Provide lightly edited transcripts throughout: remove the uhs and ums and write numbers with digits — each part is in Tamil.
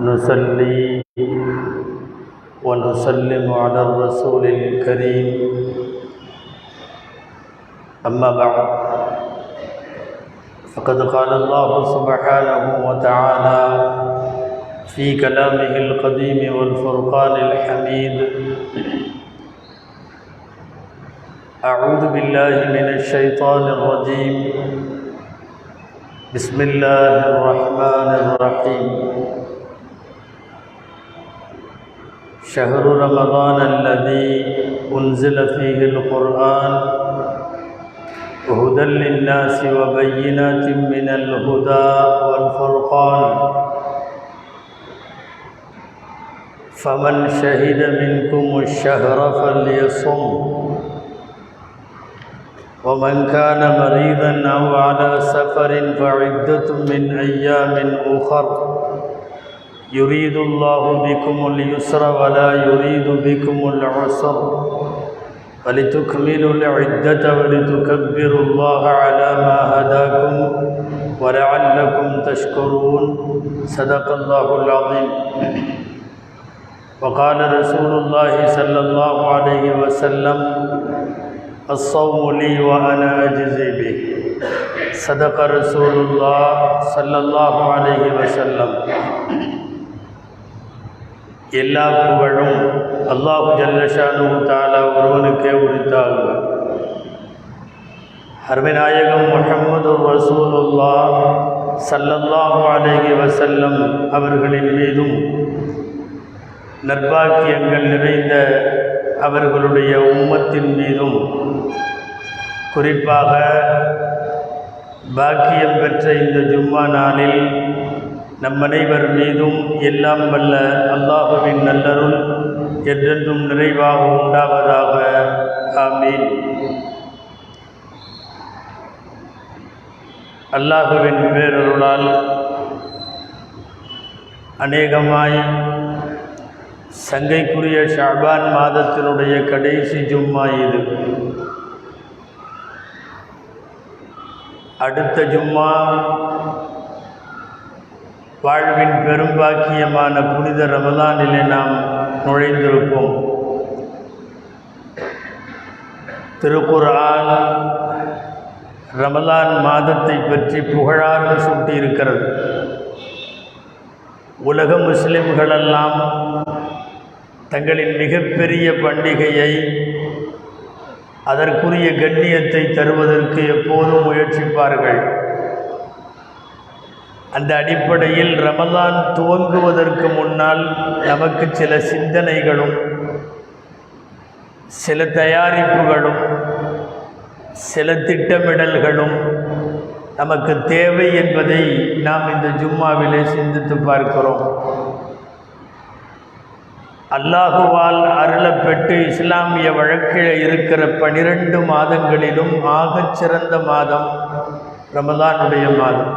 نصلي ونسلم على الرسول الكريم. أما بعد، فقد قال الله سبحانه وتعالى في كلامه القديم والفرقان الحميد: أعوذ بالله من الشيطان الرجيم. بسم الله الرحمن الرحيم. شهر رمضان الذي أنزل فيه القرآن هدى للناس وبينات من الهدى والفرقان، فمن شهد منكم الشهر فليصم، ومن كان مريضا أو على سفر فعدة من أيام أخر، يريد الله بكم اليسر ولا يريد بكم العسر، ولتكملوا العدة ولتكبروا الله على ما هداكم ولعلكم تشكرون. صدق الله العظيم. وقال رسول الله صلى الله عليه وسلم: الصوم لي وأنا أجزي به. صدق رسول الله صلى الله عليه وسلم. எல்லா புகழும் அல்லாஹு ஜல்ல ஷானுஹு தஆலா ஒருவனுக்கே உரித்தாகுக. அருமைநாயகம் முஹம்மது ரசூலுல்லாஹ் ஸல்லல்லாஹு அலைஹி வஸல்லம் அவர்களின் மீதும் நற்பாக்கியங்கள் நிறைந்த அவர்களுடைய உம்மத்தின் மீதும், குறிப்பாக பாக்கியம் பெற்ற இந்த ஜும்மா நாளில் நம் அனைவர் மீதும் எல்லாம் வல்ல அல்லாஹுவின் நல்லருள் என்றென்றும் நிறைவாக உண்டாவதாக. ஆமீன். அல்லாஹுவின் பேரருளால் அநேகமாய் சங்கைக்குரிய ஷஅபான் மாதத்தினுடைய கடைசி ஜும்மா இது. அடுத்த ஜும்மா வாழ்வின் பெரும்பாக்கியமான புனித ரமலானிலே நாம் நுழைந்திருப்போம். திருக்குர்ஆன் ரமலான் மாதத்தை பற்றி புகழாரம் சூட்டியிருக்கிறது. உலக முஸ்லிம்களெல்லாம் தங்களின் மிகப்பெரிய பண்டிகையை, அதற்குரிய கண்ணியத்தை தருவதற்கு எப்போதும் முயற்சிப்பார்கள். அந்த அடிப்படையில் ரமலான் துவங்குவதற்கு முன்னால் நமக்கு சில சிந்தனைகளும் சில தயாரிப்புகளும் சில திட்டமிடல்களும் நமக்கு தேவை என்பதை நாம் இந்த ஜும்மாவிலே சிந்தித்து பார்க்கிறோம். அல்லாஹுவால் அருளப்பெற்று இஸ்லாமிய வழக்கில் இருக்கிற 12 மாதங்களிலும் ஆகச் சிறந்த மாதம் ரமலானுடைய மாதம்.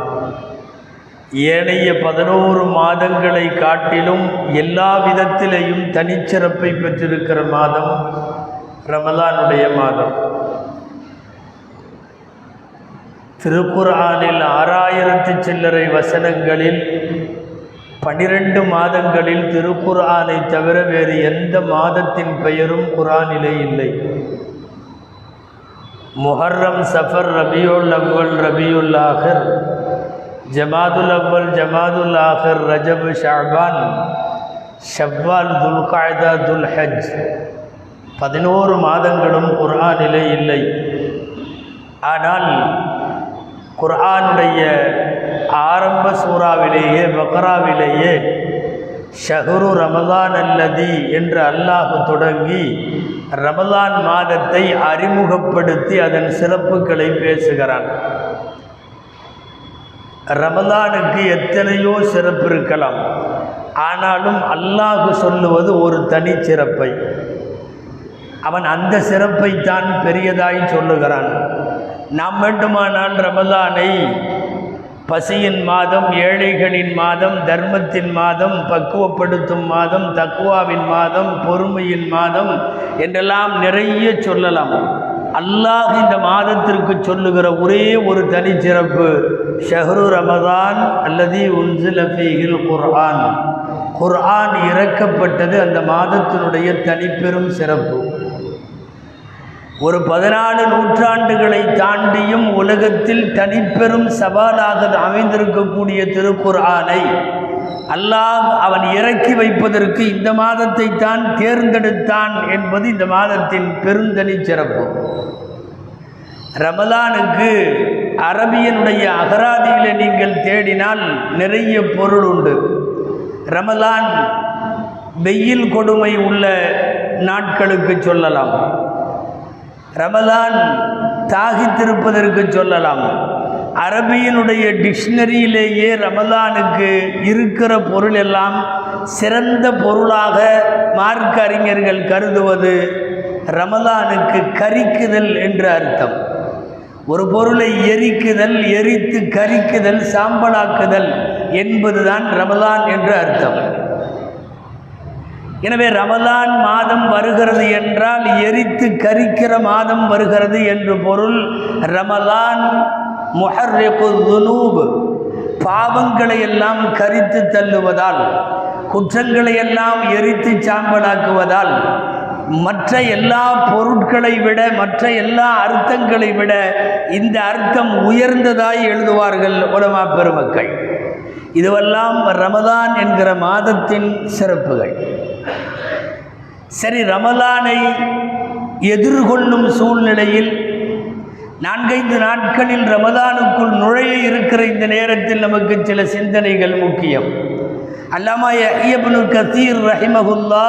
ஏனைய 11 மாதங்களை காட்டிலும் எல்லா விதத்திலேயும் தனிச்சிறப்பை பெற்றிருக்கிற மாதம் ரமலானுடைய மாதம். திருக்குர்ஆனில் 6000 சில்லறை வசனங்களில் 12 மாதங்களில் திருக்குர்ஆனை தவிர வேறு எந்த மாதத்தின் பெயரும் குர்ஆனிலே இல்லை. முஹர்ரம், சஃபர், ரபியுல் அவ்வல், ரபியுல் ஆஹிர், ஜமாதுல் அவ்வல், ஜமாதுல் ஆஹிர், ரஜப், ஷஅபான், ஷவ்வால், துல்காய்தா, துல்ஹஜ் 11 மாதங்களும் குர்ஆனிலே இல்லை. ஆனால் குர்ஆனுடைய ஆரம்ப சூறாவிலேயே, பக்ராவிலேயே ஷஹ்ரு ரமலான் அல்லதி என்று அல்லாஹ் தொடங்கி ரமலான் மாதத்தை அறிமுகப்படுத்தி அதன் சிறப்புகளை பேசுகிறான். ரமலானுக்கு எத்தனையோ சிறப்பு இருக்கலாம். ஆனாலும் அல்லாஹ் சொல்லுவது ஒரு தனி சிறப்பை. அவன் அந்த சிறப்பைத்தான் பெரியதாய் சொல்லுகிறான். நாம் வேண்டுமானால் ரமலானை பசியின் மாதம், ஏழைகளின் மாதம், தர்மத்தின் மாதம், பக்குவப்படுத்தும் மாதம், தக்வாவின் மாதம், பொறுமையின் மாதம் என்றெல்லாம் நிறைய சொல்லலாம். அல்லாஹ் இந்த மாதத்திற்கு சொல்லுகிற ஒரே ஒரு தனிச்சிறப்பு, ஷஹ்ரு ரமதான் அல்லதி உன்சில ஃபீஹில் குர்ஆன். குர்ஆன் இறக்கப்பட்டது அந்த மாதத்தினுடைய தனிப்பெரும் சிறப்பு. ஒரு 14 நூற்றாண்டுகளை தாண்டியும் உலகத்தில் தனிப்பெரும் சவாலாக அமைந்திருக்கக்கூடிய திருக்குர்ஆனை அல்லாஹ் அவன் இறக்கி வைப்பதற்கு இந்த மாதத்தை தான் தேர்ந்தெடுத்தான் என்பது இந்த மாதத்தின் பெருந்தனி சிறப்பு. ரமலானுக்கு அரபியனுடைய அகராதியிலே நீங்கள் தேடினால் நிறைய பொருள் உண்டு. ரமலான் வெயில் கொடுமை உள்ள நாட்களுக்கு சொல்லலாம், ரமலான் தாகித்திருப்பதற்கு சொல்லலாம். அரபியனுடைய டிக்ஷனரியிலேயே ரமலானுக்கு இருக்கிற பொருள் எல்லாம் சிறந்த பொருளாக மார்க்க அறிஞர்கள் கருதுவது ரமலானுக்கு கரிக்குதல் என்று அர்த்தம். ஒரு பொருளை எரிக்குதல், எரித்து கரிக்குதல், சாம்பலாக்குதல் என்பதுதான் ரமலான் என்று அர்த்தம். எனவே ரமலான் மாதம் வருகிறது என்றால் எரித்து கரிக்கிற மாதம் வருகிறது என்று பொருள். ரமலான் முஹர்ரிகு துனூப், பாவங்களை எல்லாம் கரித்து தள்ளுவதால், குற்றங்களை எல்லாம் எரித்து சாம்பலாக்குவதால், மற்ற எல்லா பொருட்களை விட, மற்ற எல்லா அர்த்தங்களை விட இந்த அர்த்தம் உயர்ந்ததாய் எழுதுவார்கள் உலமா பெருமக்கள். இதுவெல்லாம் ரமலான் என்கிற மாதத்தின் சிறப்புகள். சரி, ரமலானை எதிர்கொள்ளும் சூழ்நிலையில் 4-5 நாட்களில் ரமலானுக்குள் நுழைய இருக்கிற இந்த நேரத்தில் நமக்கு சில சிந்தனைகள் முக்கியம். அல்லாமா இப்னு கஸீர் ரஹிமஹுல்லா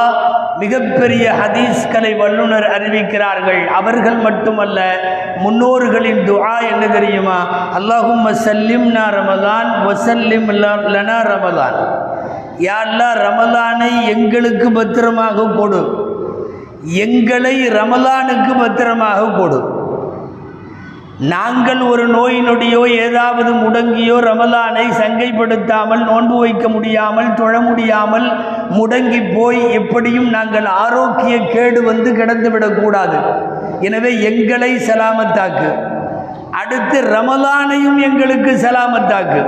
மிகப்பெரிய ஹதீஸ்களை வல்லுனர் அறிவிக்கிறார்கள். அவர்கள் மட்டுமல்ல, முன்னோர்களின் துஆ என்ன தெரியுமா? அல்லாஹும்ம சல்லிம்னா ரமலான் வசல்லிம் லனா ரமலான். யா அல்லாஹ், ரமலானை எங்களுக்கு பத்திரமாக கொடு, எங்களை ரமலானுக்கு பத்திரமாக கொடு. நாங்கள் ஒரு நோய் நொடியோ ஏதாவது முடங்கியோ ரமலானை சங்கைப்படுத்தாமல், நோன்பு வைக்க முடியாமல், தொழ முடியாமல் முடங்கி போய் எப்படியும் நாங்கள் ஆரோக்கிய கேடு வந்து கிடந்துவிடக்கூடாது. எனவே எங்களை சலாமத்தாக்கு, அடுத்து ரமலானையும் எங்களுக்கு சலாமத்தாக்கு.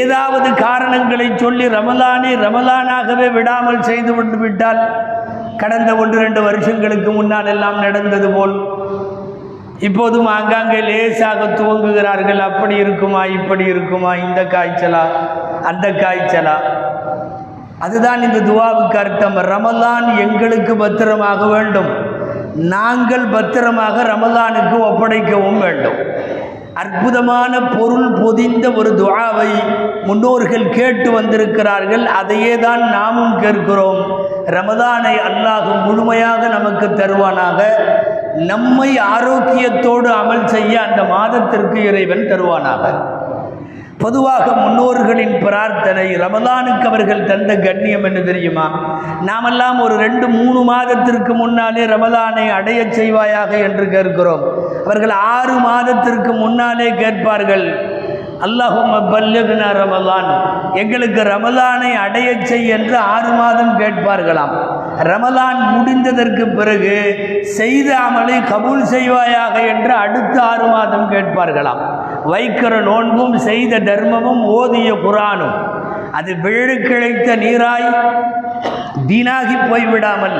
ஏதாவது காரணங்களை சொல்லி ரமலானை ரமலானாகவே விடாமல் செய்து விட்டால், கடந்த 1-2 வருஷங்களுக்கு முன்னால் எல்லாம் நடந்தது போல் இப்போதும் ஆங்காங்கே லேசாக துவங்குகிறார்கள். அப்படி இருக்குமா, இப்படி இருக்குமா, இந்த காய்ச்சலா, அந்த காய்ச்சலா. அதுதான் இந்த துவாவுக்கு அர்த்தம். ரமலான் எங்களுக்கு பத்திரமாக வேண்டும், நாங்கள் பத்திரமாக ரமலானுக்கு ஒப்படைக்கவும் வேண்டும். அற்புதமான பொருள் பொதிந்த ஒரு துஆவை முன்னோர்கள் கேட்டு வந்திருக்கிறார்கள். அதையே தான் நாமும் கேட்கிறோம். ரமலானை அல்லாஹ் முழுமையாக நமக்கு தருவானாக, நம்மை ஆரோக்கியத்தோடு அமல் செய்ய அந்த மாதத்திற்கு இறைவன் தருவானாக. பொதுவாக முன்னோர்களின் பிரார்த்தனை, ரமலானுக்கு அவர்கள் தந்த கண்ணியம் என்ன தெரியுமா? நாமெல்லாம் ஒரு 2-3 மாதத்திற்கு முன்னாலே ரமலானை அடைய செய்வாயாக என்று கேட்கிறோம். அவர்கள் 6 மாதத்திற்கு முன்னாலே கேட்பார்கள், அல்லாஹும்ம பல்லிக்னா ரமலான், எங்களுக்கு ரமலானை அடைய செய் என்று 6 மாதம் கேட்பார்களாம். ரமலான் முடிந்ததற்கு பிறகு செய்த அமலை கபூல் செய்வாயாக என்று அடுத்த 6 மாதம் கேட்பார்களாம். வைக்கிற நோன்பும், செய்த தர்மமும், ஓதிய குர்ஆனும் அது விழுக்கிழைத்த நீராய் வீணாகி போய்விடாமல்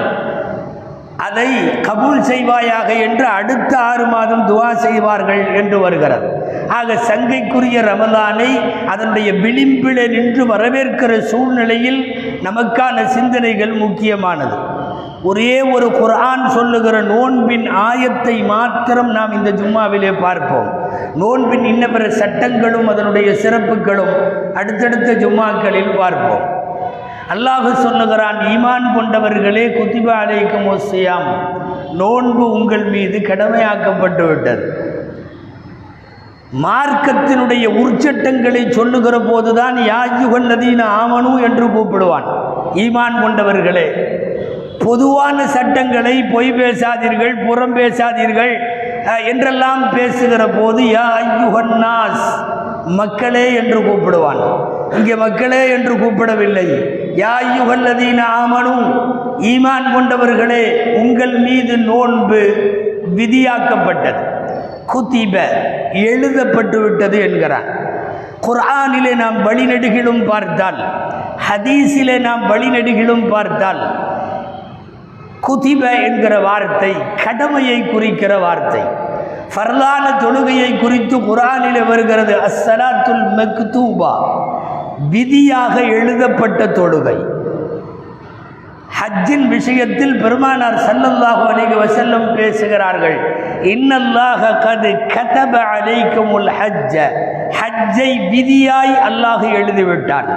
அதை கபூல் செய்வாயாக என்று அடுத்த 6 மாதம் துஆ செய்வார்கள் என்று வருகிறது. ஆக சங்கைக்குரிய ரமலானை அதனுடைய விளிம்பிலே நின்று வரவேற்கிற சூழ்நிலையில் நமக்கான சிந்தனைகள் முக்கியமானது. ஒரே ஒரு குர்ஆன் சொல்லுகிற நோன்பின் ஆயத்தை மாத்திரம் நாம் இந்த ஜும்மாவிலே பார்ப்போம். நோன்பின் இன்ன பிற சட்டங்களும் அதனுடைய சிறப்புகளும் அடுத்தடுத்த ஜும்மாக்களில் பார்ப்போம். அல்லாஹ் சொல்லுகிறான், ஈமான் கொண்டவர்களே, குத்திப அலைக்குமுஸ் ஸியாம், நோன்பு உங்கள் மீது கடமையாக்கப்பட்டு விட்டது. மார்க்கத்தினுடைய உற்சட்டங்களை சொல்லுகிற போதுதான் யா அய்யுஹல்லதீன ஆமனு என்று கூப்பிடுவான். ஈமான் கொண்டவர்களே, பொதுவான சட்டங்களை பொய் பேசாதீர்கள், புறம் பேசாதீர்கள் என்றெல்லாம் பேசுகிற போது யா அய்யுஹன்னாஸ், மக்களே என்று கூப்பிடுவான். இங்கே மக்களே என்று கூப்பிடவில்லை. யா அய்யுஹல்லதீன ஆமனு, ஈமான் கொண்டவர்களே, உங்கள் மீது நோன்பு விதியாக்கப்பட்டது. குத்திப, எழுதப்பட்டு விட்டது என்கிறான். குர்ஆனிலே நாம் வழிநெடுகிலும் பார்த்தால் ஹதீஸிலே நாம் வழிநெடுகிலும் பார்த்தால் குதிப என்கிற வார்த்தை கடமையை குறிக்கிற வார்த்தை. ஃபர்லான தொழுகையை குறித்து குர்ஆனிலே வருகிறது, அஸ்ஸலாத்துல் மக்தூபா, விதியாக எழுதப்பட்ட தொழுகை. ஹஜ்ஜின் விஷயத்தில் பெருமானார் ஸல்லல்லாஹு அலைஹி வஸல்லம் பேசுகிறார்கள், இன்னல்லாஹ கத் கதப அலைக்குமுல் ஹஜ்ஜ, ஹஜ்ஜை விதியாய் அல்லாஹ் எழுதிவிட்டான்.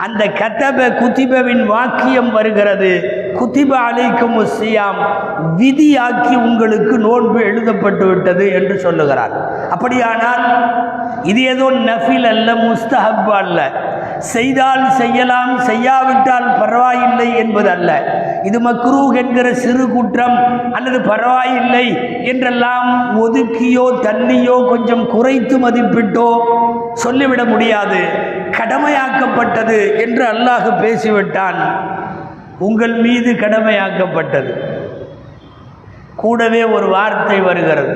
அந்த கதப குதிபவின் வாக்கியம் வருகிறது, குதிப அலைக்குமுஸ் ஸியாம், விதியாக்கி உங்களுக்கு நோன்பு எழுதப்பட்டு விட்டது என்று சொல்லுகிறார். அப்படியானால் இது ஏதோ நஃபில் அல்ல, முஸ்தஹப் அல்ல, செய்தால் செய்யலாம் செய்யாவிட்டால் பரவாயில்லை என்பது அல்ல. இது மக்ரூஹ் என்கிற சிறு குற்றம் அல்லது பரவாயில்லை என்றெல்லாம் ஒதுக்கியோ தள்ளியோ கொஞ்சம் குறைத்து மதிப்பிட்டோ சொல்லிவிட முடியாது. கடமையாக்கப்பட்டது என்று அல்லாஹ் பேசிவிட்டான். உங்கள் மீது கடமையாக்கப்பட்டது. கூடவே ஒரு வார்த்தை வருகிறது,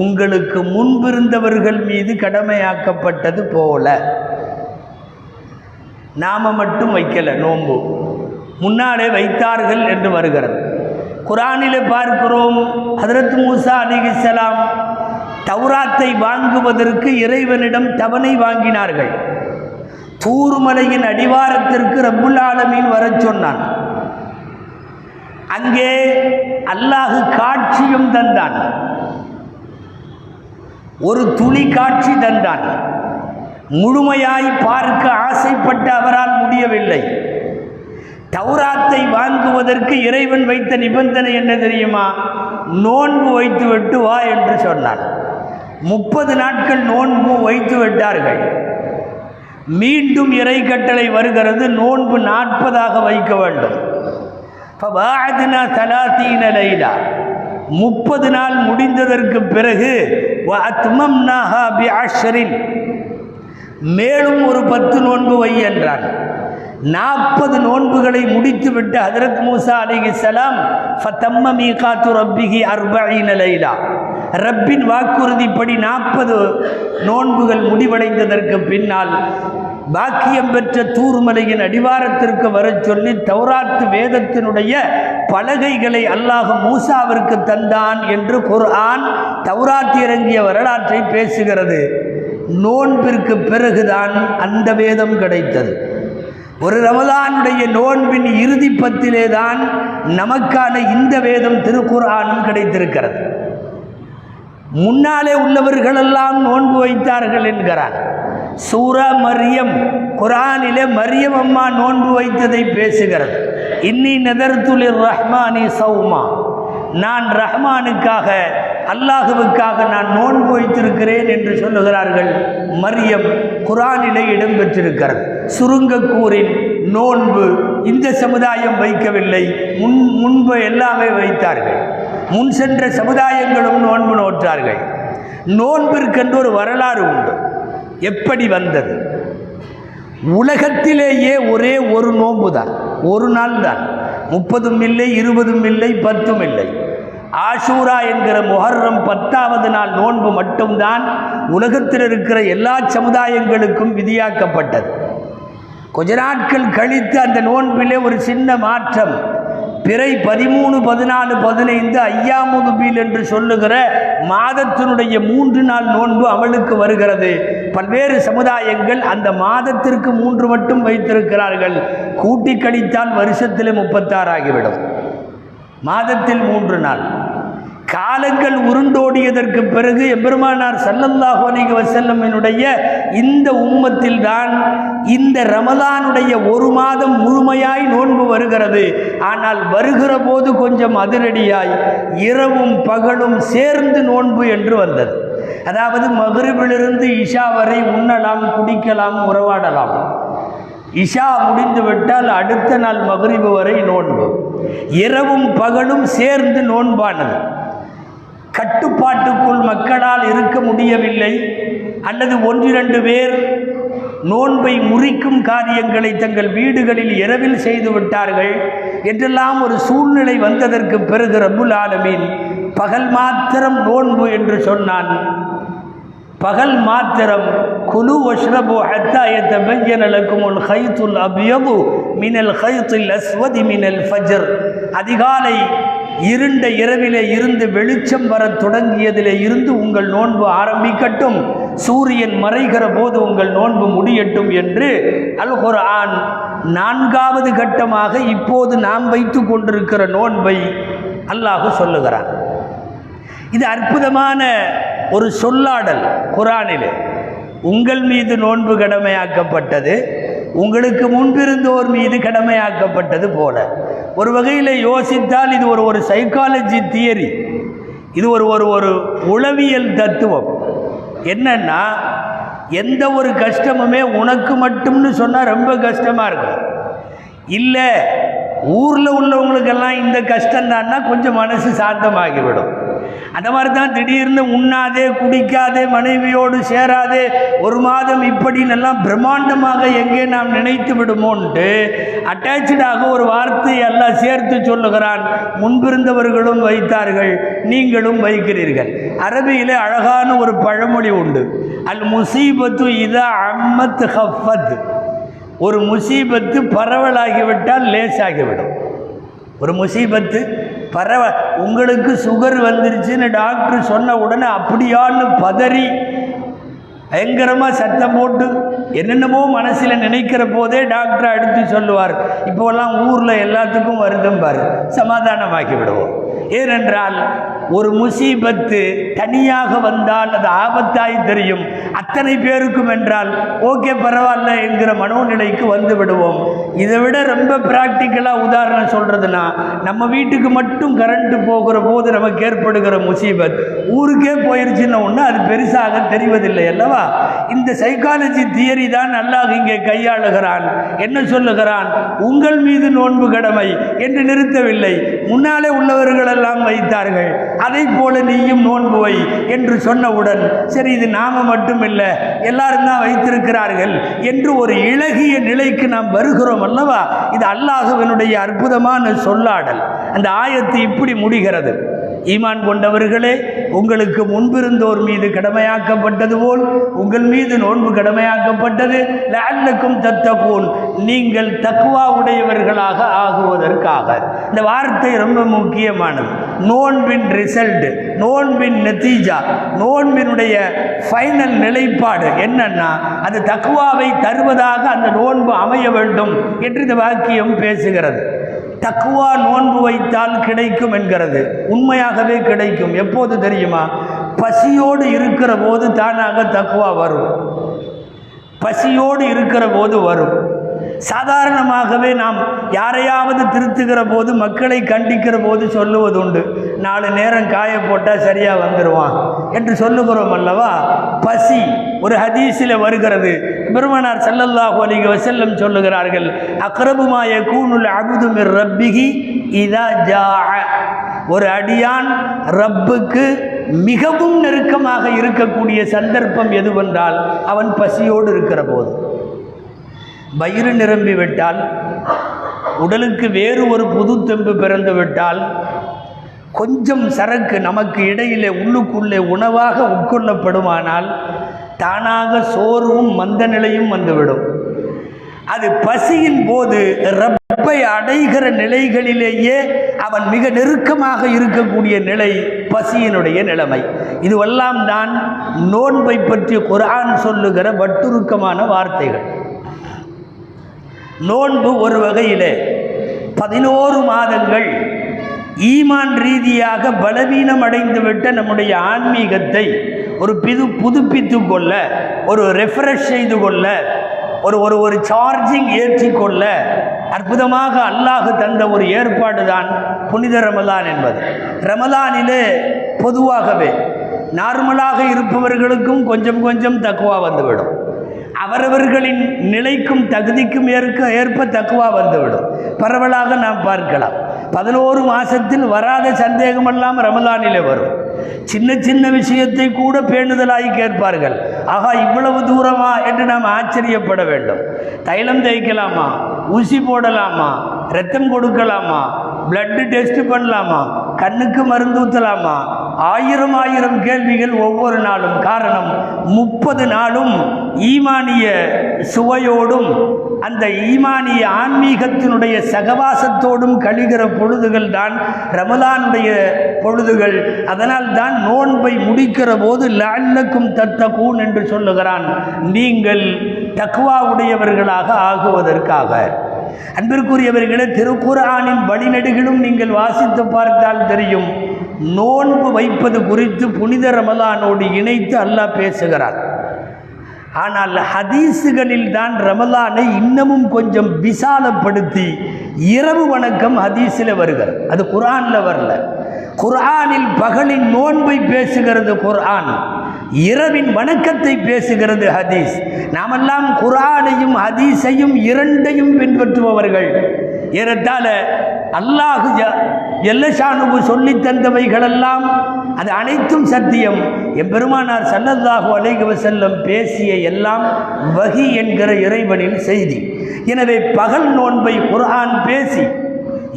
உங்களுக்கு முன்பிருந்தவர்கள் மீது கடமையாக்கப்பட்டது போல. நாம மட்டும் வைக்கல, நோன்பு முன்னாலே வைத்தார்கள் என்று வருகிறது. குர்ஆனிலே பார்க்கிறோம், ஹதரத் மூசா அலைஹிஸ்ஸலாம் தௌராத்தை வாங்குவதற்கு இறைவனிடம் தவணை வாங்கினார்கள். தூர்மலையின் அடிவாரத்திற்கு ரப்புல் ஆலமீன் வரச் சொன்னான். அங்கே அல்லாஹ் காட்சியும் தந்தான், ஒரு துளி காட்சி தந்தான். முழுமையாய் பார்க்க ஆசைப்பட்ட அவரால் முடியவில்லை. தௌராத்தை வாங்குவதற்கு இறைவன் வைத்த நிபந்தனை என்ன தெரியுமா? நோன்பு வைத்து விட்டு வா என்று சொன்னான். 30 நாட்கள் நோன்பு வைத்து விட்டார்கள். மீண்டும் இறை கட்டளை வருகிறது, நோன்பு 40ஆக வைக்க வேண்டும். 30 நாள் முடிந்ததற்கு பிறகு மேலும் ஒரு 10 நோன்பு வை என்றான். 40 நோன்புகளை முடித்துவிட்டு ஹதரத் மூசா அலைஹிஸ்ஸலாம் ஃபதம்ம மீகாத்து ரப்பிஹி 40 லைலா, ரப்பின் வாக்குறுதிப்படி 40 நோன்புகள் முடிவடைந்ததற்கு பின்னால் பாக்கியம் பெற்ற தூர்மலையின் அடிவாரத்திற்கு வரச் சொல்லி தௌராத் வேதத்தினுடைய பலகைகளை அல்லாஹ் மூசாவிற்கு தந்தான் என்று குர்ஆன் தௌராத் இறங்கிய வரலாற்றை பேசுகிறது. நோன்பிற்கு பிறகுதான் அந்த வேதம் கிடைத்தது. ஒரு ரமலானுடைய நோன்பின் இறுதி பத்திலே தான் நமக்கான இந்த வேதம் திருக்குர்ஆனும் கிடைத்திருக்கிறது. முன்னாலே உள்ளவர்களெல்லாம் நோன்பு வைத்தார்கள் என்கிறான். சூரா மரியம் குர்ஆனிலே மரியம் அம்மா நோன்பு வைத்ததை பேசுகிறது. இன்னி நதர்து லிர்ரஹ்மானி ஸௌமா, நான் ரஹ்மானுக்காக அல்லாஹுவுக்காக நான் நோன்பு வைத்திருக்கிறேன் என்று சொல்லுகிறார்கள். மரியம் குர்ஆனிலே இடம்பெற்றிருக்கிறது. சுருங்கக்கூறின் நோன்பு இந்த சமுதாயம் வைக்கவில்லை, முன்பு எல்லாமே வைத்தார்கள். முன் சென்ற சமுதாயங்களும் நோன்பு நோற்றார்கள். நோன்பிற்கென்று ஒரு வரலாறு உண்டு. எப்படி வந்தது? உலகத்திலேயே ஒரே ஒரு நோன்பு தான், ஒரு நாள் தான். 30 இல்லை, 20 இல்லை, 10 இல்லை. ஆஷூரா என்கிற முஹர்ரம் 10வது நாள் நோன்பு மட்டும்தான் உலகத்தில் இருக்கிற எல்லா சமுதாயங்களுக்கும் விதியாக்கப்பட்டது. கொஞ்ச நாட்கள் கழித்து அந்த நோன்பிலே ஒரு சின்ன மாற்றம். பிறை 13, 14, 15 ஐயாமுது பீல் என்று சொல்லுகிற மாதத்தினுடைய 3 நாள் நோன்பு அமலுக்கு வருகிறது. பல்வேறு சமுதாயங்கள் அந்த மாதத்திற்கு 3 மட்டும் வைத்திருக்கிறார்கள். கூட்டி கழித்தால் வருஷத்தில் 36 ஆகிவிடும். மாதத்தில் 3 நாள். காலங்கள் உருண்டோடியதற்கு பிறகு எம்பெருமானார் ஸல்லல்லாஹு அலைஹி வஸல்லமினுடைய இந்த உம்மத்தில் தான் இந்த ரமலானுடைய ஒரு மாதம் முழுமையாய் நோன்பு வருகிறது. ஆனால் வருகிற போது கொஞ்சம் அதிரடியாய் இரவும் பகலும் சேர்ந்து நோன்பு என்று வந்தது. அதாவது மக்ரிபிலிருந்து இஷா வரை உண்ணலாம், குடிக்கலாம், உறவாடலாம். இஷா முடிந்துவிட்டால் அடுத்த நாள் மக்ரிபு வரை நோன்பு. இரவும் பகலும் சேர்ந்து நோன்பானது. கட்டுப்பாட்டுக்குள் மக்களால் இருக்க முடியவில்லை, அல்லது 1-2 பேர் நோன்பை முறிக்கும் காரியங்களை தங்கள் வீடுகளில் இரவில் செய்து விட்டார்கள் என்றெல்லாம் ஒரு சூழ்நிலை வந்ததற்கு பிறகு ரப்புல் ஆலமீன் பகல் மாத்திரம் நோன்பு என்று சொன்னான். பகல் மாத்திரம் குலு வஷ்ரபு ஹத்தா யதபய்யன லக்குமுல் கைத்துல் அப்யது மினல் கைத்தில் அஸ்வதி மினல் ஃபஜ்ர். அதிகாலை இருண்ட இரவிலே இருந்து வெளிச்சம் வர தொடங்கியதிலே இருந்து உங்கள் நோன்பு ஆரம்பிக்கட்டும், சூரியன் மறைகிற போது உங்கள் நோன்பு முடியட்டும் என்று அல் குர்ஆன் 4வது கட்டமாக இப்போது நாம் வைத்து கொண்டிருக்கிற நோன்பை அல்லாஹ் சொல்லுகிறான். இது அற்புதமான ஒரு சொல்லாடல் குர்ஆனிலே. உங்கள் மீது நோன்பு கடமையாக்கப்பட்டது, உங்களுக்கு முன்பிருந்தோர் மீது கடமையாக்கப்பட்டது போல. ஒரு வகையில் யோசித்தால் இது ஒரு சைக்காலஜி தியரி, இது ஒரு உளவியல் தத்துவம். என்னன்னா, எந்த ஒரு கஷ்டமுமே உனக்கு மட்டும்னு சொன்னால் ரொம்ப கஷ்டமாக இருக்கும். இல்லை ஊரில் உள்ளவங்களுக்கெல்லாம் இந்த கஷ்டம்தான்னா கொஞ்சம் மனசு சாந்தமாகிவிடும். அந்த மாதிரி தான் திடீர்னு உண்ணாதே குடிக்காதே மனைவியோடு சேராதே 1 மாதம் இப்படின்னெல்லாம் பிரம்மாண்டமாக எங்கே நாம் நினைத்து விடுமோன்ட்டு அட்டாச்சாக ஒரு வார்த்தையை எல்லாம் சேர்த்து சொல்லுகிறான். முன்பிருந்தவர்களும் வைத்தார்கள், நீங்களும் வைக்கிறீர்கள். அரபியில் அழகான ஒரு பழமொழி உண்டு, அல் முசீபத்து இதா அம்மத் ஹஃபத். ஒரு முசீபத்து பரவலாகிவிட்டால் லேசாகிவிடும். ஒரு முசீபத்து உங்களுக்கு சுகர் வந்துருச்சுன்னு டாக்டர் சொன்ன உடனே அப்படியான்னு பதறி பயங்கரமாக சத்தம் போட்டு என்னென்னமோ மனசில் நினைக்கிற போதே டாக்டரை அடுத்து சொல்லுவார், இப்போல்லாம் ஊரில் எல்லாத்துக்கும் வருதும் பாரு, சமாதானமாக்கி விடுவோம். ஏனென்றால் ஒரு முசீபத்து தனியாக வந்தால் அது ஆபத்தாய் தெரியும், அத்தனை பேருக்கும் என்றால் ஓகே பரவாயில்ல என்கிற மனோநிலைக்கு வந்து விடுவோம். இதை விட ரொம்ப ப்ராக்டிக்கலாக உதாரணம் சொல்கிறதுனா, நம்ம வீட்டுக்கு மட்டும் கரண்ட்டு போகிற போது நமக்கு ஏற்படுகிற முசீபத் ஊருக்கே போயிருச்சுன்னு ஒன்று அது பெருசாக தெரிவதில்லை அல்லவா? இந்த சைக்காலஜி தியரி தான் அல்லாஹ் இங்கே கையாளுகிறான். என்ன சொல்லுகிறான்? உங்கள் மீது நோன்பு கடமை என்று நிறுத்தவில்லை, முன்னாலே உள்ளவர்கள் எல்லாம் வைத்தார்கள், அதை போல நீயும் நோன்பு வை என்று சொன்னவுடன் சரி இது நாம மட்டும் இல்லை எல்லாரும் தான் வைத்திருக்கிறார்கள் என்று ஒரு இளகிய நிலைக்கு நாம் வருகிறோம் அல்லவா? இது அல்லாஹ்வினுடைய அற்புதமான சொல்லாடல். அந்த ஆயத்து இப்படி முடிகிறது, ஈமான் கொண்டவர்களே, உங்களுக்கு முன்பிருந்தோர் மீது கடமையாக்கப்பட்டது போல் உங்கள் மீது நோன்பு கடமையாக்கப்பட்டது, லஅல்லக்கும் தத்தகூன், நீங்கள் தக்வா உடையவர்களாக ஆகுவதற்காக. இந்த வார்த்தை ரொம்ப முக்கியமானது. நோன்பின் ரிசல்ட், நோன்பின் நத்தீஜா, நோன்பினுடைய ஃபைனல் நிலைப்பாடு என்னன்னா, அது தக்வாவை தருவதாக அந்த நோன்பு அமைய வேண்டும் என்று இந்த வாக்கியம் பேசுகிறது. தக்குவா நோன்பு வைத்தால் கிடைக்கும் என்கிறது. உண்மையாகவே கிடைக்கும். எப்போது தெரியுமா? பசியோடு இருக்கிற போது தானாக தக்குவா வரும். பசியோடு இருக்கிற போது வரும். சாதாரணமாகவே நாம் யாரையாவது திருத்துகிற போது, மக்களை கண்டிக்கிற போது சொல்லுவது உண்டு, 4 நேரம் காய போட்டால் சரியாக வந்துடுவான் என்று சொல்லுகிறோம் அல்லவா? பசி ஒரு ஹதீஸில் வருகிறது. பெருமானார் ஸல்லல்லாஹு அலைஹி வஸல்லம் சொல்லுகிறார்கள், அக்ரபுமா யகூனுல் அப்து மிர் ரப்பிஹி இதா ஜாஅ. ஒரு அடியான் ரப்புக்கு மிகவும் நெருக்கமாக இருக்கக்கூடிய சந்தர்ப்பம் எதுவென்றால் அவன் பசியோடு இருக்கிற போது. வயிறு நிரம்பி விட்டால், உடலுக்கு வேறு ஒரு புது தெம்பு பிறந்து விட்டால், கொஞ்சம் சரக்கு நமக்கு இடையிலே உள்ளுக்குள்ளே உணவாக உட்கொள்ளப்படுமானால் தானாக சோர்வும் மந்த நிலையும் வந்துவிடும். அது பசியின் போது ரப்பை அடைகிற நிலைகளிலேயே அவன் மிக நெருக்கமாக இருக்கக்கூடிய நிலை பசியினுடைய நிலைமை. இதுவெல்லாம் தான் நோன்பை பற்றி குர்ஆன் சொல்லுகிற வட்டுருக்கமான வார்த்தைகள். நோன்பு ஒரு வகையிலே 11 மாதங்கள் ஈமான் ரீதியாக பலவீனம் அடைந்துவிட்ட நம்முடைய ஆன்மீகத்தை ஒரு புதுப்பித்து கொள்ள, ஒரு ரெஃப்ரெஷ் செய்து கொள்ள, ஒரு சார்ஜிங் ஏற்றிக்கொள்ள அற்புதமாக அல்லாஹ் தந்த ஒரு ஏற்பாடு தான் புனித ரமலான் என்பது. ரமலானிலே பொதுவாகவே நார்மலாக இருப்பவர்களுக்கும் கொஞ்சம் கொஞ்சம் தக்வா வந்துவிடும். அவரவர்களின் நிலைக்கும் தகுதிக்கும் ஏற்ப தக்வா வந்துவிடும். பரவலாக நாம் பார்க்கலாம். 11 மாதத்தில் வராத சந்தேகமெல்லாம் ரமலானிலே வரும். சின்ன சின்ன விஷயத்தை கூட பேணுதலாகி கேட்பார்கள். ஆகா, இவ்வளவு தூரமா என்று நாம் ஆச்சரியப்பட வேண்டும். தைலம் தேய்க்கலாமா, ஊசி போடலாமா, ரத்தம் கொடுக்கலாமா, பிளட்டு டெஸ்ட் பண்ணலாமா, கண்ணுக்கு மருந்து ஊற்றலாமா, ஆயிரம் ஆயிரம் கேள்விகள் ஒவ்வொரு நாளும். காரணம் 30 நாளும் ஈமானிய சுவையோடும் அந்த ஈமானிய ஆன்மீகத்தினுடைய சகவாசத்தோடும் கழிகிற பொழுதுகள் தான் ரமலானுடைய பொழுதுகள். அதனால் தான் நோன்பை முடிக்கிற போது லஅல்லக்கும் தத்தகூன் என்று சொல்லுகிறான், நீங்கள் தக்வா உடையவர்களாக ஆகுவதற்காக. அன்பிற்குரியவர்களே, திருக்குர்ஆனின் வழிநெடுகிலும் நீங்கள் வாசித்து பார்த்தால் தெரியும், நோன்பு வைப்பது குறித்து புனித ரமலானோடு இணைத்து அல்லாஹ் பேசுகிறார். ஆனால் ஹதீஸுகளில் தான் ரமலானை இன்னமும் கொஞ்சம் விசாலப்படுத்தி இரவு வணக்கம் ஹதீஸில் வருகிறது, அது குர்ஆனில் வரல. குர்ஆனில் பகலின் நோன்பை பேசுகிறது குர்ஆன், இரவின் வணக்கத்தை பேசுகிறது ஹதீஸ். நாமெல்லாம் குர்ஆனையும் ஹதீஸையும் இரண்டையும் பின்பற்றுபவர்கள். ஏறத்தாழ அல்லாஹ் ஜல்லஷானுஹு சொல்லி தந்தவைகளெல்லாம் அது அனைத்தும் சத்தியம். எம்பெருமானார் ஸல்லல்லாஹு அலைஹி வஸல்லம் பேசிய எல்லாம் வஹி என்கிற இறைவனின் செய்தி. எனவே பகல் நோன்பை குர்ஆன் பேசி,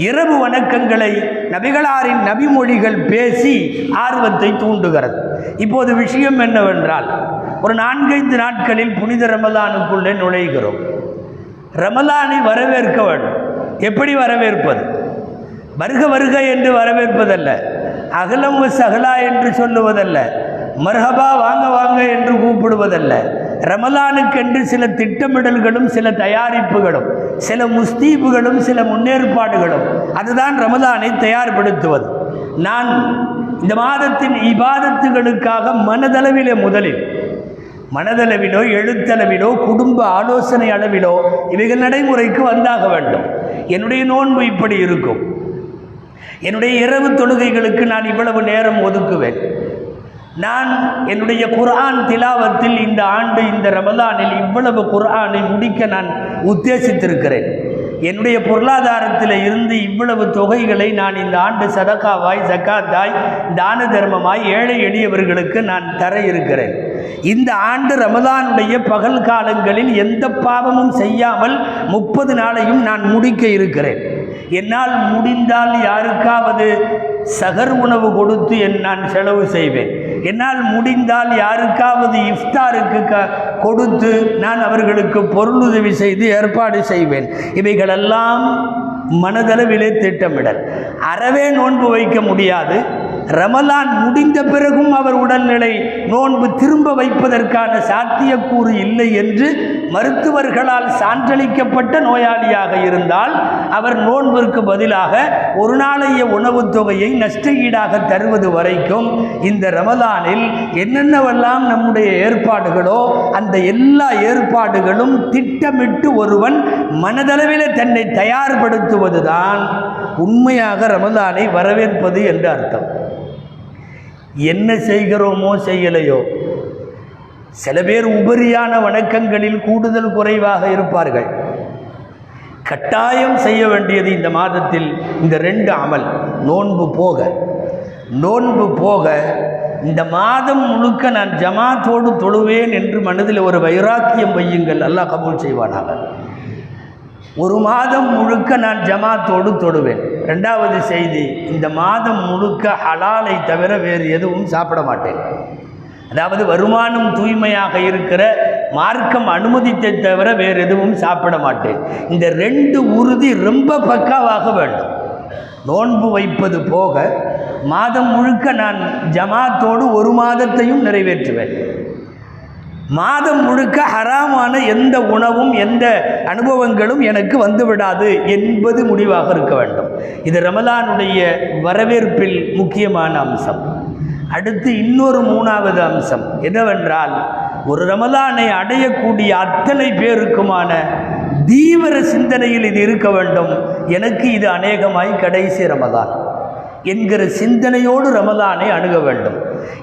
இரவு வணக்கங்களை நபிகளாரின் நபிமொழிகள் பேசி ஆர்வத்தை தூண்டுகிறது. இப்போது விஷயம் என்னவென்றால், ஒரு 4-5 நாட்களில் புனித ரமலானுக்குள்ளே நுழைகிறோம். ரமலானை வரவேற்க வேண்டும். எப்படி வரவேற்பது? வருக வருக என்று வரவேற்பதல்ல, அகலம் சகலா என்று சொல்லுவதல்ல, மர்ஹபா வாங்க வாங்க என்று கூப்பிடுவதல்ல. ரமலானுக்கென்று சில திட்டமிடல்களும் சில தயாரிப்புகளும் சில முஸ்தீபுகளும் சில முன்னேற்பாடுகளும், அதுதான் ரமலானை தயார்படுத்துவது. நான் இந்த மாதத்தின் இபாதத்துகளுக்காக மனதளவிலோ எழுத்தளவிலோ குடும்ப ஆலோசனை அளவிலோ இவைகள் நடைமுறைக்கு வந்தாக வேண்டும். என்னுடைய நோன்பு இப்படி இருக்கும், என்னுடைய இரவு தொழுகைகளுக்கு நான் இவ்வளவு நேரம் ஒதுக்குவேன், நான் என்னுடைய குர்ஆன் திலாவத்தில் இந்த ஆண்டு இந்த ரமலானில் இவ்வளவு குர்ஆனை முடிக்க நான் உத்தேசித்திருக்கிறேன், என்னுடைய பொருளாதாரத்தில் இருந்து இவ்வளவு தொகைகளை நான் இந்த ஆண்டு சதகாவாய் ஜக்காத்தாய் தான தர்மமாய் ஏழை எளியவர்களுக்கு நான் தர இருக்கிறேன், இந்த ஆண்டு ரமலானுடைய பகல் காலங்களில் எந்த பாவமும் செய்யாமல் 30 நாளையும் நான் முடிக்க இருக்கிறேன், என்னால் முடிந்தால் யாருக்காவது சகர் உணவு கொடுத்து நான் செலவு செய்வேன், என்னால் முடிந்தால் யாருக்காவது இஃப்தாருக்கு கொடுத்து நான் அவர்களுக்கு பொருளுதவி செய்து ஏற்பாடு செய்வேன். இவைகளெல்லாம் மனதளவிலே திட்டமிடல். அறவே நோன்பு வைக்க முடியாது. ரமலான் முடிந்த பிறகும் அவர் உடல்நிலை நோன்பு திரும்ப வைப்பதற்கான சாத்தியக்கூறு இல்லை என்று மருத்துவர்களால் சான்றளிக்கப்பட்ட நோயாளியாக இருந்தால் அவர் நோன்பிற்கு பதிலாக ஒரு நாளைய உணவுத் தொகையை நஷ்ட ஈடாக தருவது வரைக்கும் இந்த ரமலானில் என்னென்னவெல்லாம் நம்முடைய ஏற்பாடுகளோ அந்த எல்லா ஏற்பாடுகளும் திட்டமிட்டு ஒருவன் மனதளவில் தன்னை தயார்படுத்துவதுதான் உண்மையாக ரமலானை வரவேற்பது என்று அர்த்தம். என்ன செய்கிறோமோ செய்யலையோ, சில பேர் உபரியான வணக்கங்களில் கூடுதல் குறைவாக இருப்பார்கள். கட்டாயம் செய்ய வேண்டியது இந்த மாதத்தில் இந்த 2 அமல். நோன்பு போக இந்த மாதம் முழுக்க நான் ஜமாத்தோடு தொழுவேன் என்று மனதில் ஒரு வைராக்கியம் வையுங்கள், அல்லாஹ் கபூல் செய்வானாக. ஒரு மாதம் முழுக்க நான் ஜமாத்தோடு தொடுவேன். 2வது செய்தி, இந்த மாதம் முழுக்க ஹலாலை தவிர வேறு எதுவும் சாப்பிட மாட்டேன். அதாவது வருமானம் தூய்மையாக இருக்கிற மார்க்கம் அனுமதித்தை தவிர வேறு எதுவும் சாப்பிட மாட்டேன். இந்த 2 உறுதி ரொம்ப பக்காவாக வேண்டும். நோன்பு வைப்பது போக மாதம் முழுக்க நான் ஜமாத்தோடு ஒரு மாதத்தையும் நிறைவேற்றுவேன். மாதம் முழுக்க ஹராமான எந்த உணவும் எந்த அனுபவங்களும் எனக்கு வந்துவிடாது என்பது முடிவாக இருக்க வேண்டும். இது ரமலானுடைய வரவேற்பில் முக்கியமான அம்சம். அடுத்து இன்னொரு 3வது அம்சம் என்னவென்றால், ஒரு ரமலானை அடையக்கூடிய அத்தனை பேருக்குமான தீவிர சிந்தனையில் இது இருக்க வேண்டும். எனக்கு இது அநேகமாய் கடைசி ரமலான் என்கிற சிந்தனையோடு ரமலானை அணுக வேண்டும்.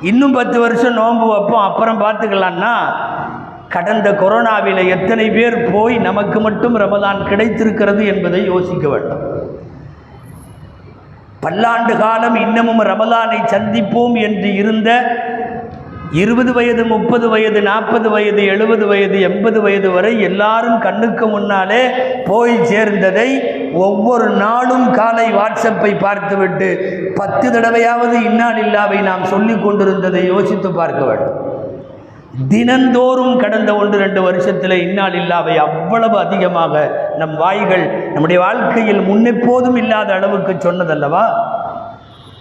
இன்னும் 10 வருஷம் நோன்பு வைப்போம் அப்புறம் பார்த்துக்கலான்னா, கடந்த கொரோனாவில் எத்தனை பேர் போய் நமக்கு மட்டும் ரமலான் கிடைத்திருக்கிறது என்பதை யோசிக்க வேண்டும். பல்லாண்டு காலம் இன்னமும் ரமலானை சந்திப்போம் என்று இருந்த 20 வயது 30 வயது 40 வயது 70 வயது 80 வயது வரை எல்லாரும் கண்ணுக்கு முன்னாலே போய் சேர்ந்ததை ஒவ்வொரு நாளும் காலை வாட்ஸ்அப்பை பார்த்துவிட்டு 10 தடவையாவது இன்னாலில்லாவை நாம் சொல்லிக் கொண்டிருந்ததை யோசித்து பார்க்க வேண்டும். தினந்தோறும் கடந்த 1-2 வருஷத்தில் இன்னாலில்லாவை அவ்வளவு அதிகமாக நம் வாய்கள் நம்முடைய வாழ்க்கையில் முன்னெப்போதும் இல்லாத அளவுக்கு சொன்னதல்லவா?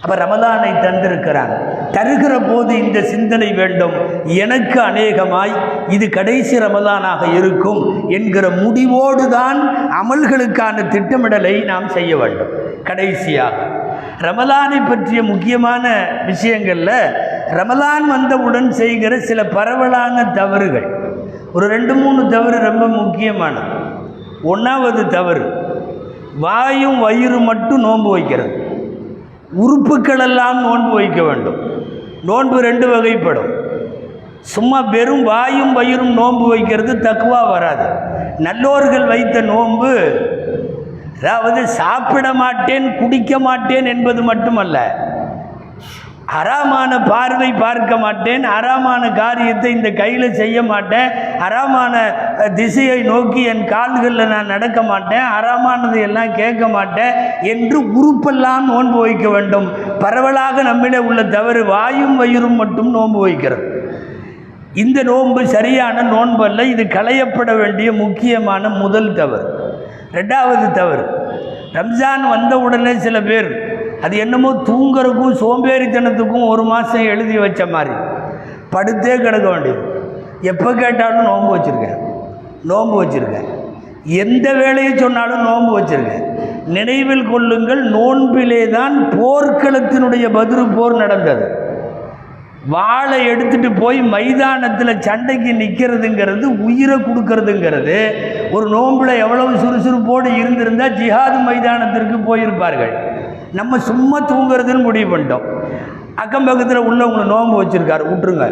அப்போ ரமலானை தந்திருக்கிறான். தருகிற போது இந்த சிந்தனை வேண்டும், எனக்கு அநேகமாய் இது கடைசி ரமலானாக இருக்கும் என்கிற முடிவோடு தான் அமல்களுக்கான திட்டமிடலை நாம் செய்ய வேண்டும். கடைசியாக ரமலானை பற்றிய முக்கியமான விஷயங்களில் ரமலான் வந்தவுடன் செய்கிற சில பரவலான தவறுகள், ஒரு 2-3 தவறு ரொம்ப முக்கியமானது. 1வது தவறு, வாயும் வயிறு மட்டும் நோன்பு வைக்கிறது. உறுப்புகளெல்லாம் நோன்பு வைக்க வேண்டும். நோன்பு 2 வகைப்படும். சும்மா வெறும் வாயும் வயிறும் நோன்பு வைக்கிறது தக்குவா வராது. நல்லோர்கள் வைத்த நோன்பு, அதாவது சாப்பிட மாட்டேன் குடிக்க மாட்டேன் என்பது மட்டுமல்ல, ஹராமான பார்வை பார்க்க மாட்டேன், ஹராமான காரியத்தை இந்த கையில் செய்ய மாட்டேன், ஹராமான திசையை நோக்கி என் கால்களில் நான் நடக்க மாட்டேன், ஹராமானதை எல்லாம் கேட்க மாட்டேன் என்று உறுப்பெல்லாம் நோன்பு வைக்க வேண்டும். பரவலாக நம்மிட உள்ள தவறு வாயும் வயிறும் மட்டும் நோன்பு வைக்கிறது. இந்த நோன்பு சரியான நோன்பு அல்ல. இது களையப்பட வேண்டிய முக்கியமான முதல் தவறு. 2வது தவறு, ரம்ஜான் வந்த உடனே சில பேர் அது என்னமோ தூங்குறதுக்கும் சோம்பேறித்தனத்துக்கும் 1 மாதம் எழுதி வச்ச மாதிரி படுத்தே கிடக்க வேண்டியது. எப்போ கேட்டாலும் நோன்பு வச்சுருக்கேன், எந்த வேலையை சொன்னாலும் நோன்பு வச்சுருக்கேன். நினைவில் கொள்ளுங்கள், நோன்பிலே தான் போர்க்களத்தினுடைய பதிரு போர் நடந்தது. வாளை எடுத்துகிட்டு போய் மைதானத்தில் சண்டைக்கு நிற்கிறதுங்கிறது, உயிரை கொடுக்கறதுங்கிறது, ஒரு நோம்பில் எவ்வளவு சுறுசுறுப்போடு இருந்திருந்தால் ஜிஹாது மைதானத்திற்கு போயிருப்பார்கள். நம்ம சும்மா தூங்குறதுன்னு முடிவு பண்ணிட்டோம். அக்கம் பக்கத்தில் உள்ளவங்களை நோன்பு வச்சுருக்காரு, விட்டுருங்க.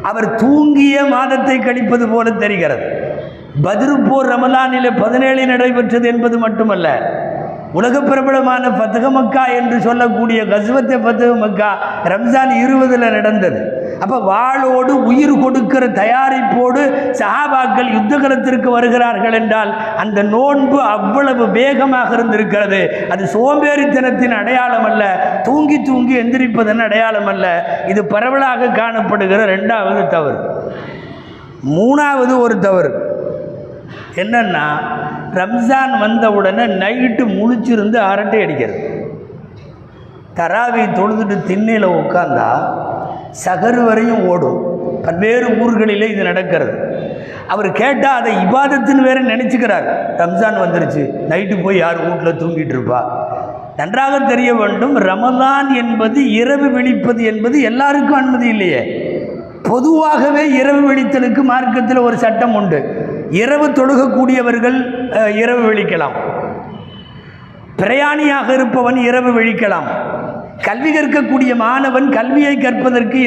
அவர் தூங்கிய மாதத்தை கழிப்பது போல தெரிகிறது. பத்ரு போர் ரமலானில் 17 நடைபெற்றது என்பது மட்டுமல்ல, உலக பிரபலமான ஃபத்ஹ் மக்கா என்று சொல்லக்கூடிய கஸ்வத்தே ஃபத்ஹ் மக்கா ரம்ஜான் 20 நடந்தது. அப்போ வாளோடு உயிர் கொடுக்கிற தயாரிப்போடு சஹாபாக்கள் யுத்தகலத்திற்கு வருகிறார்கள் என்றால் அந்த நோன்பு அவ்வளவு வேகமாக இருந்திருக்கிறது. அது சோம்பேறித்தனத்தின் அடையாளம் அல்ல, தூங்கி தூங்கி எந்திரிப்பதன் அடையாளம் அல்ல. இது பரவலாக காணப்படுகிற 2வது தவறு. 3வது ஒரு தவறு என்னன்னா, ரம்ஜான் வந்த உடனே நைட்டு முழிச்சிருந்து அரட்டை அடிக்கிறது. தராவி தொழுதுட்டு திண்ணையில் உட்காந்தா சகரு வரையும் ஓடும். பல்வேறு ஊர்களிலே இது நடக்கிறது. அவர் கேட்டால் அதை இபாதத்தின்னு வேறு நினச்சிக்கிறார். ரம்ஜான் வந்துருச்சு, நைட்டு போய் யார் வீட்டில் தூங்கிட்டு இருப்பா. நன்றாக தெரிய வேண்டும், ரமலான் என்பது இரவு விழிப்பது என்பது எல்லாருக்கும் அனுமதி இல்லையே. பொதுவாகவே இரவு விழித்தலுக்கு மார்க்கத்தில் ஒரு சட்டம் உண்டு. இரவு தொழுகக்கூடியவர்கள் இரவு விழிக்கலாம், பிரயாணியாக இருப்பவன் இரவு விழிக்கலாம், கல்வி கற்கக்கூடிய மாணவன் கல்வியை கற்பதற்கு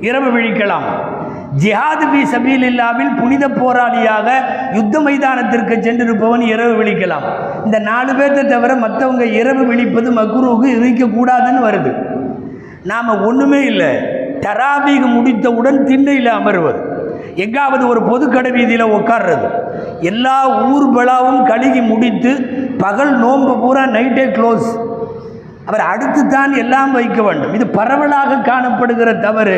இரவு விழிக்கலாம், ஜிஹாது பி சபீலில்லாவில் புனித போராளியாக யுத்த மைதானத்திற்கு சென்றிருப்பவன் இரவு விழிக்கலாம். இந்த 4 பேர்த்தை தவிர மற்றவங்க இரவு விழிப்பது மக்ரூஹ் இருக்கக்கூடாதுன்னு வருது. நாம் ஒன்றுமே இல்லை, தராவீஹ் முடித்தவுடன் திண்ணையில் அமர்வது, எங்காவது ஒரு பொது கடை வீதியில் உட்கார்றது, எல்லா ஊர் பலாவும் கழுகி முடித்து பகல் நோன்பு பூரா நைட்டே க்ளோஸ். அவர் அடுத்து தான் எல்லாம் வைக்க வேண்டும். இது பரவலாக காணப்படுகிற தவறு.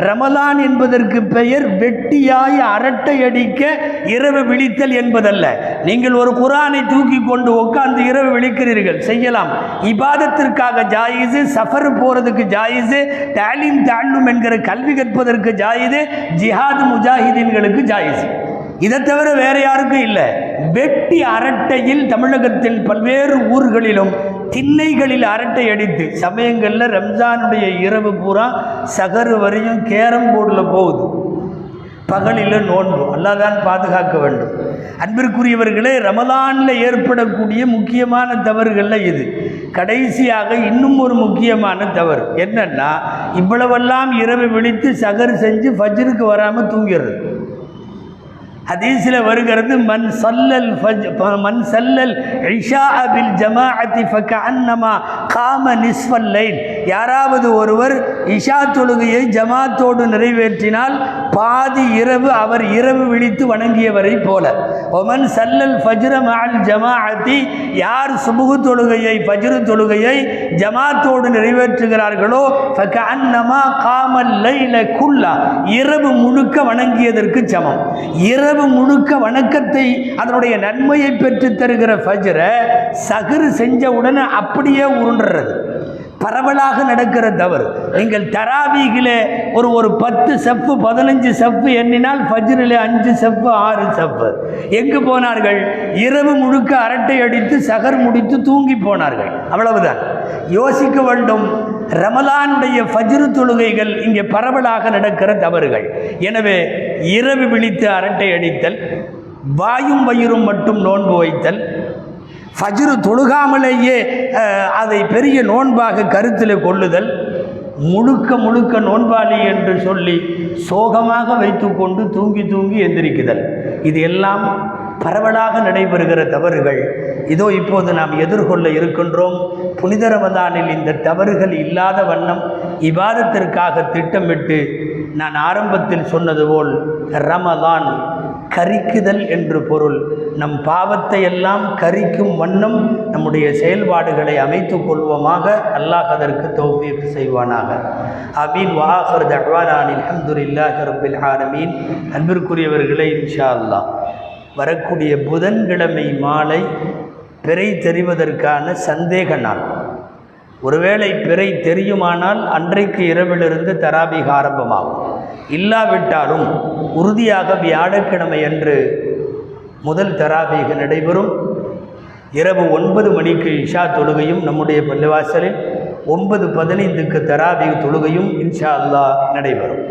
ரமலான் என்பதற்கு பெயர் வெட்டியாய் அரட்டை அடிக்க இரவு விழித்தல் என்பதல்ல. நீங்கள் ஒரு குர்ஆனை தூக்கி கொண்டு உட்கார்ந்து இரவு விழிக்கிறீர்கள், செய்யலாம். இபாதத்திற்காக ஜாயிஸு, சஃபர் போகிறதுக்கு ஜாயிஸு, தாலீம் தாழ்லும் என்கிற கல்வி கற்பதற்கு ஜாயிது, ஜிஹாது முஜாஹிதீன்களுக்கு ஜாயிஸு. இதை தவிர வேறு யாருக்கும் இல்லை. வெட்டி அரட்டையில் தமிழகத்தில் பல்வேறு ஊர்களிலும் திண்ணைகளில் அரட்டை அடித்து சமயங்களில் ரம்ஜானுடைய இரவு பூரா சகரு வரையும் கேரம் போர்டில் போகுது. பகலில் நோன்பு. அல்லாஹ் தான் பாதுகாக்க வேண்டும். அன்பிற்குரியவர்களே, ரமலானில் ஏற்படக்கூடிய முக்கியமான தவறுகளில் இது. கடைசியாக இன்னும் ஒரு முக்கியமான தவறு என்னன்னா, இவ்வளவெல்லாம் இரவு விழித்து சகர் செஞ்சு ஃபஜ்ருக்கு வராமல் தூங்கிறது. ஹதீஸில் வருகிறது, மன் சல்லல் இஷா பில் ஜமாஅத்தி ஃபகஅன்னமா காம நிஸ்ஃபல் லைல். யாராவது ஒருவர் இஷா தொழுகையை ஜமாத்தோடு நிறைவேற்றினால் பாதி இரவு அவர் இரவு விழித்து வணங்கியவரை போல. ஒமன் சல்லல் ஃபஜ்ர மஅல் ஜமாஅத்தி, யார் சுபுஹ் தொழுகையை ஃபஜ்ர் தொழுகையை ஜமாத்தோடு நிறைவேற்றுகிறார்களோ ஃபகஅன்னமா காமல் லைல குல்லா, இரவு முழுக்க வணங்கியதற்கு சமம். இரவு முழுக்க வணக்கத்தை அதனுடைய நன்மையை பெற்று தருகிற ஃபஜ்ர சஹர் செஞ்ச உடனே அப்படியே உருண்டுறது பரவலாக நடக்கிற தவறு. நீங்கள் தராவீகிலே ஒரு 10 சப்பு 15 சப்பு எண்ணினால் ஃபஜ்ரில் 5 சப்பு 6 சப்பு. எங்கு போனார்கள்? இரவு முழுக்க அரட்டை அடித்து சஹர் முடித்து தூங்கி போனார்கள். அவ்வளவுதான். யோசிக்க வேண்டும். ரமலானுடைய ஃபஜ்ர் தொழுகைகள் இங்கே பரவலாக நடக்கிற தவறுகள். எனவே இரவு விழித்து அரட்டை அடித்தல், வாயும் வயிறும் மட்டும் நோன்பு வைத்தல், ஃபஜ்ரு தொழுகாமலேயே அதை பெரிய நோன்பாக கருத்தில் கொள்ளுதல், முழுக்க முழுக்க நோன்பாளி என்று சொல்லி சோகமாக வைத்து கொண்டு தூங்கி தூங்கி எந்திரிக்குதல், இது எல்லாம் பரவலாக நடைபெறுகிற தவறுகள். இதோ இப்போது நாம் எதிர்கொள்ள இருக்கின்றோம். புனித ரமதானில் இந்த தவறுகள் இல்லாத வண்ணம் இபாதத்திற்காக திட்டமிட்டு, நான் ஆரம்பத்தில் சொன்னது போல் ரமதான் கரிக்குதல் என்று பொருள். நம் பாவத்தை எல்லாம் கரிக்கும் வண்ணம் நம்முடைய செயல்பாடுகளை அமைத்துக் கொள்வோமாக. அல்லாஹ் அதற்கு தௌஃபீக் செய்வானாக. ஆமீன். வஆகிரு தஅவானா அல்ஹம்துலில்லாஹி ரப்பில் ஆலமீன். அன்பிற்குரியவர்களே, இன்ஷா அல்லாஹ் வரக்கூடிய புதன்கிழமை மாலை பிறை தெரிவதற்கான சந்தேக நாள். ஒருவேளை பிறை தெரியுமானால் அன்றைக்கு இரவிலிருந்து தராபீஹ் ஆரம்பமாகும். இல்லாவிட்டாலும் உறுதியாக வியாழக்கிழமை அன்று முதல் தராபீஹ் நடைபெறும். இரவு 9 மணிக்கு இஷா தொழுகையும் நம்முடைய பள்ளிவாசலில் 9:15க்கு தராபீஹ் தொழுகையும் இன்ஷா அல்லாஹ் நடைபெறும்.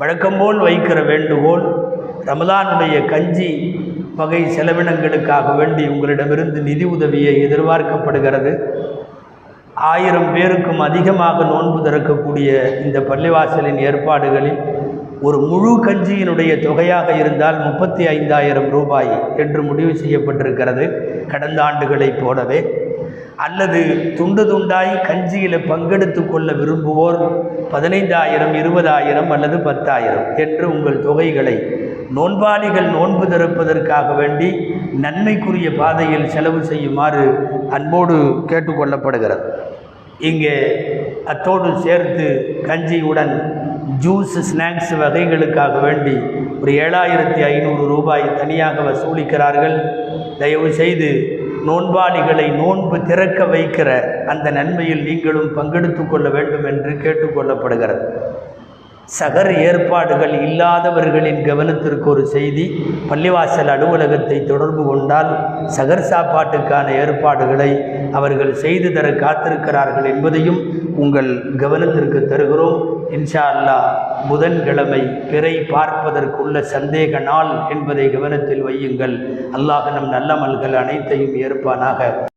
வழக்கம்போல் வைக்கிற வேண்டுகோள், ரமலானுடைய கஞ்சி வகை செலவினங்களுக்காக வேண்டி உங்களிடமிருந்து நிதி உதவியை எதிர்பார்க்கப்படுகிறது. 1000 பேருக்கும் அதிகமாக நோன்பு திறக்கக்கூடிய இந்த பள்ளிவாசலின் ஏற்பாடுகளில் ஒரு முழு கஞ்சியினுடைய தொகையாக இருந்தால் 35,000 ரூபாய் என்று முடிவு செய்யப்பட்டிருக்கிறது, கடந்த ஆண்டுகளைப் போலவே. அல்லது துண்டு துண்டாய் கஞ்சியில் பங்கெடுத்து கொள்ள விரும்புவோர் 15,000, 20,000 அல்லது 10,000 என்று உங்கள் தொகைகளை நோன்பாளிகள் நோன்பு திறப்பதற்காக வேண்டி நன்மைக்குரிய பாதையில் செலவு செய்யுமாறு அன்போடு கேட்டுக்கொள்ளப்படுகிறது. இங்கே அத்தோடு சேர்த்து கஞ்சியுடன் ஜூஸ், ஸ்நாக்ஸ் வகைகளுக்காக வேண்டி ஒரு 7,500 ரூபாய் தனியாக வசூலிக்கிறார்கள். தயவு செய்து நோன்பாளிகளை நோன்பு திறக்க வைக்கிற அந்த நன்மையில் நீங்களும் பங்கெடுத்து கொள்ள வேண்டும் என்று கேட்டுக்கொள்ளப்படுகிறது. சகர் ஏற்பாடுகள் இல்லாதவர்களின் கவனத்திற்கு ஒரு செய்தி. பள்ளிவாசல் அலுவலகத்தை தொடர்பு கொண்டால் சகர் சாப்பாட்டுக்கான ஏற்பாடுகளை அவர்கள் செய்து தர காத்திருக்கிறார்கள் என்பதையும் உங்கள் கவனத்திற்கு தருகிறோம். இன்ஷா அல்லாஹ் புதன்கிழமை பிறை பார்ப்பதற்குள்ள சந்தேக நாள் என்பதை கவனத்தில் வையுங்கள். அல்லாஹ் நம் நல்லமல்கள் அனைத்தையும் ஏற்பானாக.